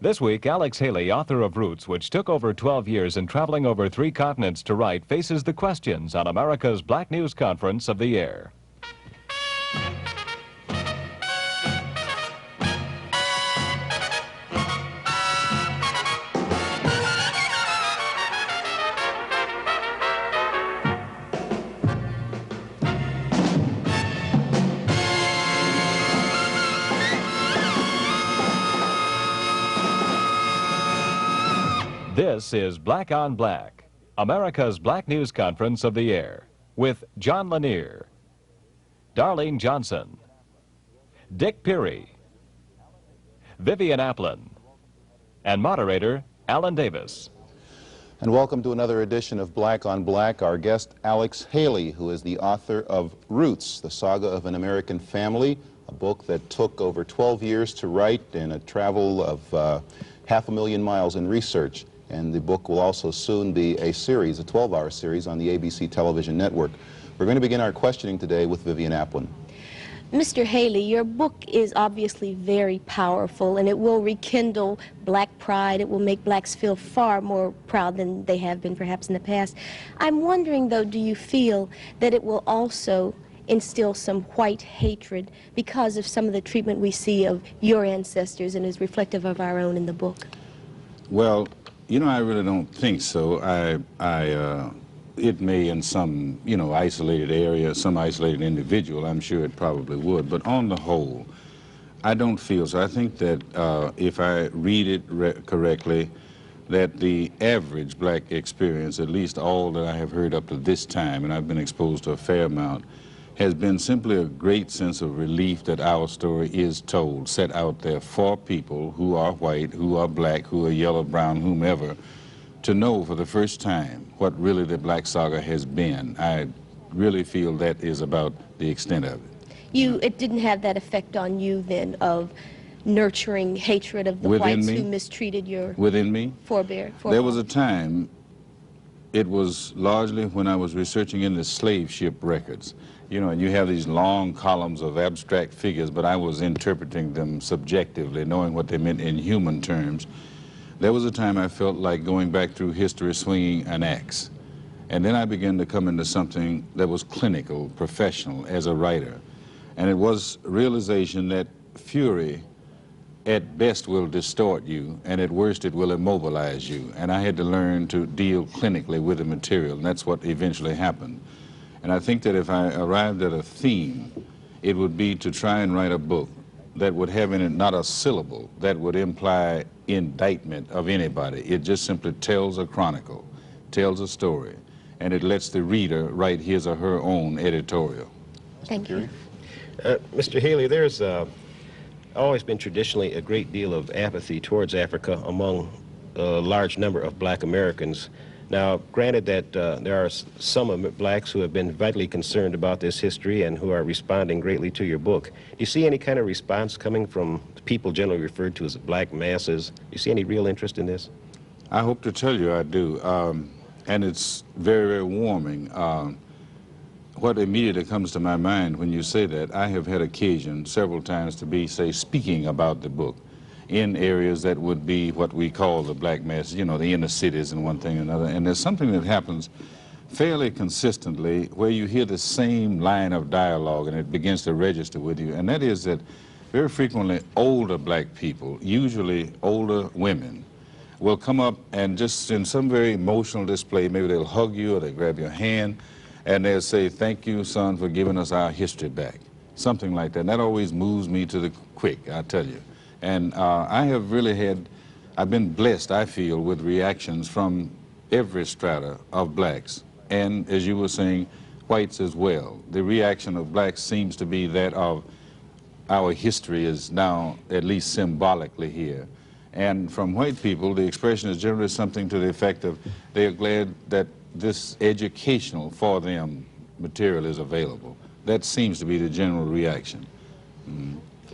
This week, Alex Haley, author of Roots, which took over 12 years and traveling over 3 continents to write, faces the questions on America's Black News Conference of the year. This is Black on Black, America's Black News Conference of the Year, with John Lenear, Darlene Johnson, Dick Peery, Vivian Applin, and moderator Alan Davis. And welcome to another edition of Black on Black. Our guest, Alex Haley, who is the author of Roots, the Saga of an American Family, a book that took over 12 years to write and a travel of 500,000 miles in research. And the book will also soon be a series, a 12-hour series on the ABC television network. We're going to begin our questioning today with Vivian Applin. Mr. Haley, your book is obviously very powerful, and it will rekindle black pride. It will make blacks feel far more proud than they have been perhaps in the past. I'm wondering, though, do you feel that it will also instill some white hatred because of some of the treatment we see of your ancestors and is reflective of our own in the book? Well, you know, I really don't think so. It may in some, isolated area, some isolated individual, I'm sure it probably would. But on the whole, I don't feel so. I think that if I read it correctly, that the average black experience, at least all that I have heard up to this time, and I've been exposed to a fair amount, has been simply a great sense of relief that our story is told, set out there for people who are white, who are black, who are yellow, brown, whomever, to know for the first time what really the black saga has been. I really feel that is about the extent of it. It didn't have that effect on you then of nurturing hatred of the whites who mistreated your forebear? There was a time, it was largely when I was researching in the slave ship records. And you have these long columns of abstract figures, but I was interpreting them subjectively, knowing what they meant in human terms. There was a time I felt like going back through history swinging an axe. And then I began to come into something that was clinical, professional, as a writer. And it was realization that fury at best will distort you, and at worst it will immobilize you. And I had to learn to deal clinically with the material, and that's what eventually happened. And I think that if I arrived at a theme, it would be to try and write a book that would have in it not a syllable that would imply indictment of anybody. It just simply tells a chronicle, tells a story, and it lets the reader write his or her own editorial. Thank you. Mr. Haley, there's always been traditionally a great deal of apathy towards Africa among a large number of black Americans. Now, granted that there are some blacks who have been vitally concerned about this history and who are responding greatly to your book, do you see any kind of response coming from people generally referred to as black masses? Do you see any real interest in this? I hope to tell you I do, and it's very, very warming. What immediately comes to my mind when you say that, I have had occasion several times to be, say, speaking about the book in areas that would be what we call the black masses, the inner cities and one thing and another. And there's something that happens fairly consistently where you hear the same line of dialogue and it begins to register with you, and that is that very frequently older black people, usually older women, will come up and just in some very emotional display, maybe they'll hug you or they grab your hand and they'll say, "Thank you, son, for giving us our history back." Something like that. And that always moves me to the quick, I tell you. And I've been blessed, I feel, with reactions from every strata of blacks, and as you were saying, whites as well. The reaction of blacks seems to be that of our history is now at least symbolically here. And from white people, the expression is generally something to the effect of they are glad that this educational for them material is available. That seems to be the general reaction.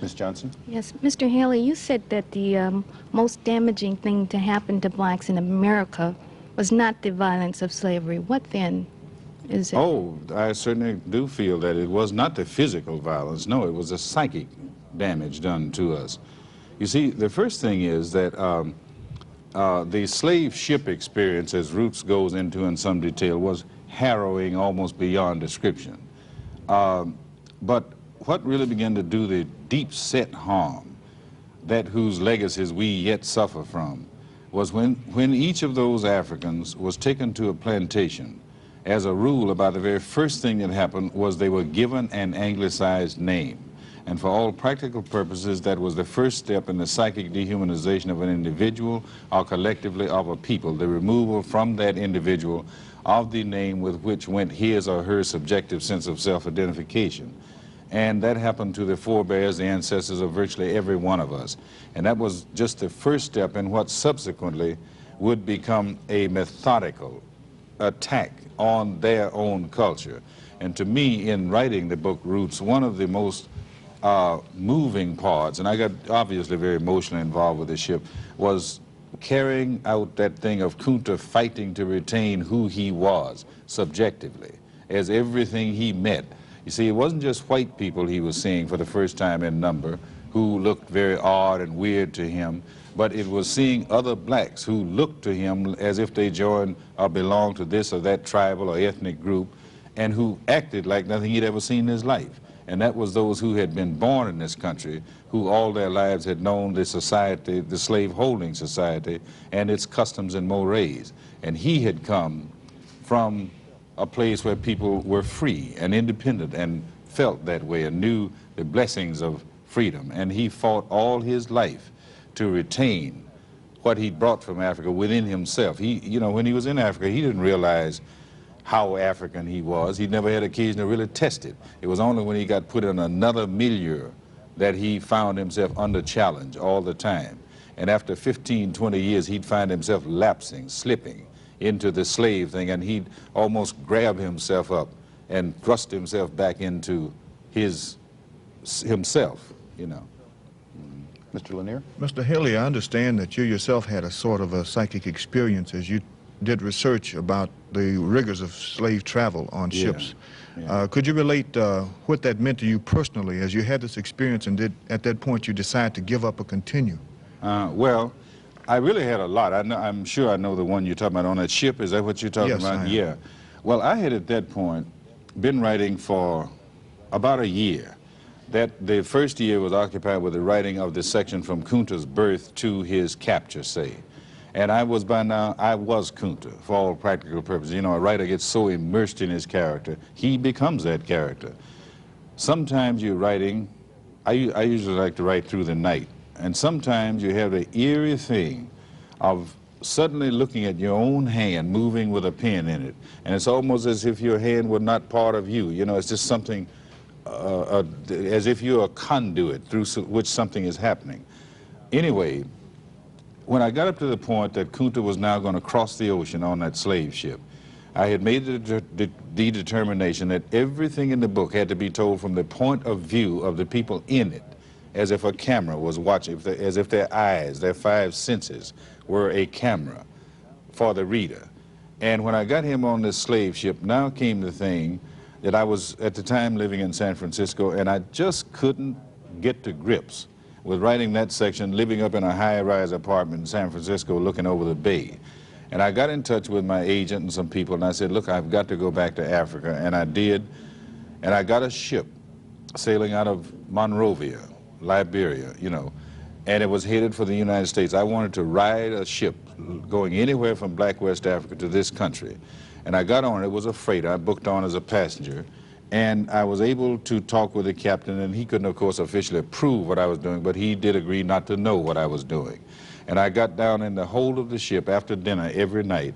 Ms. Johnson? Yes, Mr. Haley, you said that the most damaging thing to happen to blacks in America was not the violence of slavery. What then is it? Oh, I certainly do feel that it was not the physical violence. No, it was the psychic damage done to us. You see, the first thing is that the slave ship experience, as Roots goes into in some detail, was harrowing almost beyond description. But what really began to do the deep-set harm, that whose legacies we yet suffer from, was when each of those Africans was taken to a plantation. As a rule, about the very first thing that happened was they were given an anglicized name. And for all practical purposes, that was the first step in the psychic dehumanization of an individual or collectively of a people, the removal from that individual of the name with which went his or her subjective sense of self-identification. And that happened to the forebears, the ancestors of virtually every one of us. And that was just the first step in what subsequently would become a methodical attack on their own culture. And to me, in writing the book Roots, one of the most moving parts, and I got obviously very emotionally involved with the ship, was carrying out that thing of Kunta fighting to retain who he was subjectively, as everything he met. You see, it wasn't just white people he was seeing for the first time in number who looked very odd and weird to him, but it was seeing other blacks who looked to him as if they joined or belonged to this or that tribal or ethnic group, and who acted like nothing he'd ever seen in his life. And that was those who had been born in this country, who all their lives had known the society, the slave-holding society, and its customs and mores. And he had come from a place where people were free and independent and felt that way and knew the blessings of freedom. And he fought all his life to retain what he brought from Africa within himself. He, you know, when he was in Africa, he didn't realize how African he was. He never had occasion to really test it. It was only when he got put in another milieu that he found himself under challenge all the time. And after 15, 20 years, he'd find himself lapsing, slipping into the slave thing, and he'd almost grab himself up and thrust himself back into himself, you know. Mr. Lenear? Mr. Haley, I understand that you yourself had a sort of a psychic experience as you did research about the rigors of slave travel on ships. Yeah. Could you relate what that meant to you personally as you had this experience, and did at that point you decide to give up or continue? Well, I really had a lot. I'm sure I know the one you're talking about on that ship. Is that what you're talking Yes, about? I am. Yeah. Well, I had at that point been writing for about a year. That the first year was occupied with the writing of the section from Kunta's birth to his capture, say. And I was by now, I was Kunta for all practical purposes. You know, a writer gets so immersed in his character, he becomes that character. Sometimes you're writing, I usually like to write through the night, and sometimes you have the eerie thing of suddenly looking at your own hand moving with a pen in it, and it's almost as if your hand were not part of you. You know, it's just something, as if you're a conduit through which something is happening. Anyway, when I got up to the point that Kunta was now going to cross the ocean on that slave ship, I had made the determination that everything in the book had to be told from the point of view of the people in it, as if a camera was watching, as if their eyes, their five senses, were a camera for the reader. And when I got him on this slave ship, now came the thing that I was at the time living in San Francisco, and I just couldn't get to grips with writing that section, living up in a high-rise apartment in San Francisco looking over the bay. And I got in touch with my agent and some people, and I said, look, I've got to go back to Africa. And I did, and I got a ship sailing out of Monrovia, Liberia, you know, and it was headed for the United States. I wanted to ride a ship going anywhere from Black West Africa to this country. And I got on, it was a freighter, I booked on as a passenger, and I was able to talk with the captain, and he couldn't, of course, officially approve what I was doing, but he did agree not to know what I was doing. And I got down in the hold of the ship after dinner every night,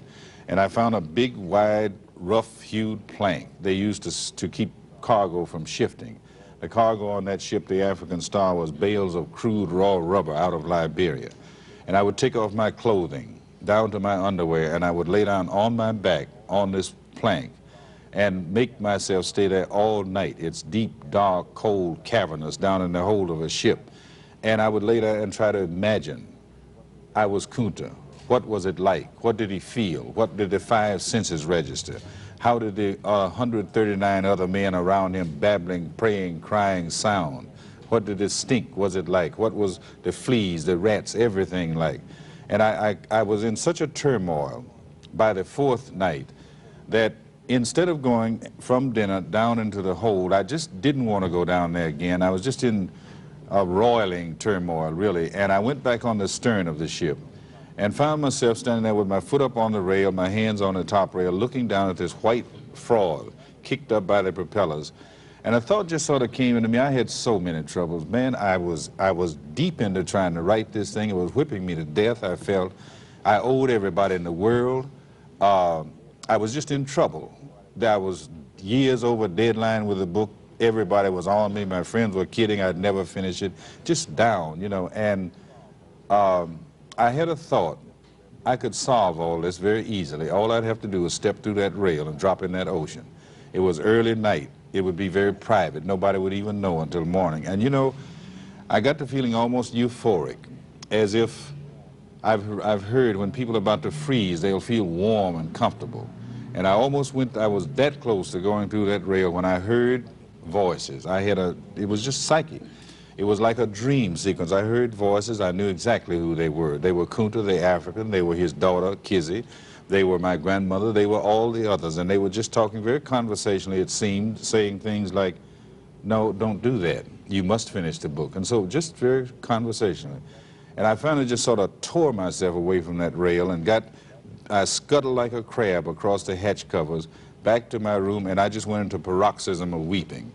and I found a big, wide, rough-hewed plank they used to keep cargo from shifting. The cargo on that ship, the African Star, was bales of crude raw rubber out of Liberia. And I would take off my clothing down to my underwear, and I would lay down on my back on this plank and make myself stay there all night. It's deep, dark, cold, cavernous down in the hold of a ship. And I would lay there and try to imagine I was Kunta. What was it like? What did he feel? What did the five senses register? How did the 139 other men around him babbling, praying, crying sound? What did it stink? Was it like? What was the fleas, the rats, everything like? And I was in such a turmoil by the fourth night that instead of going from dinner down into the hold, I just didn't want to go down there again. I was just in a roiling turmoil, really. And I went back on the stern of the ship and found myself standing there with my foot up on the rail, my hands on the top rail, looking down at this white fraud kicked up by the propellers. And a thought just sort of came into me. I had so many troubles. Man, I was deep into trying to write this thing. It was whipping me to death. I felt I owed everybody in the world. I was just in trouble. I was years over deadline with the book. Everybody was on me. My friends were kidding. I'd never finish it. Just down, you know. And I had a thought. I could solve all this very easily. All I'd have to do was step through that rail and drop in that ocean. It was early night. It would be very private. Nobody would even know until morning. And you know, I got the feeling almost euphoric, as if I've heard when people are about to freeze, they'll feel warm and comfortable. And I was that close to going through that rail when I heard voices. It was just psychic. It was like a dream sequence. I heard voices. I knew exactly who they were. They were Kunta the African. They were his daughter, Kizzy. They were my grandmother. They were all the others. And they were just talking very conversationally, it seemed, saying things like, no, don't do that. You must finish the book. And so just very conversationally. And I finally just sort of tore myself away from that rail and I scuttled like a crab across the hatch covers back to my room, and I just went into a paroxysm of weeping.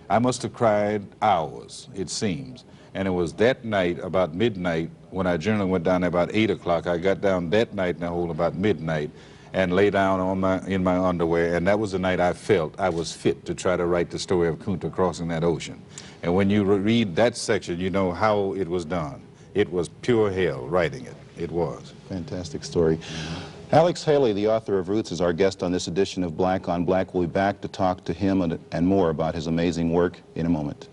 I must have cried hours, it seems. And it was that night, about midnight, when I generally went down there about 8 o'clock, I got down that night in the hole about midnight and lay down in my underwear, and that was the night I felt I was fit to try to write the story of Kunta crossing that ocean. And when you read that section, you know how it was done. It was pure hell writing it. It was. Fantastic story. Alex Haley, the author of Roots, is our guest on this edition of Black on Black. We'll be back to talk to him and more about his amazing work in a moment.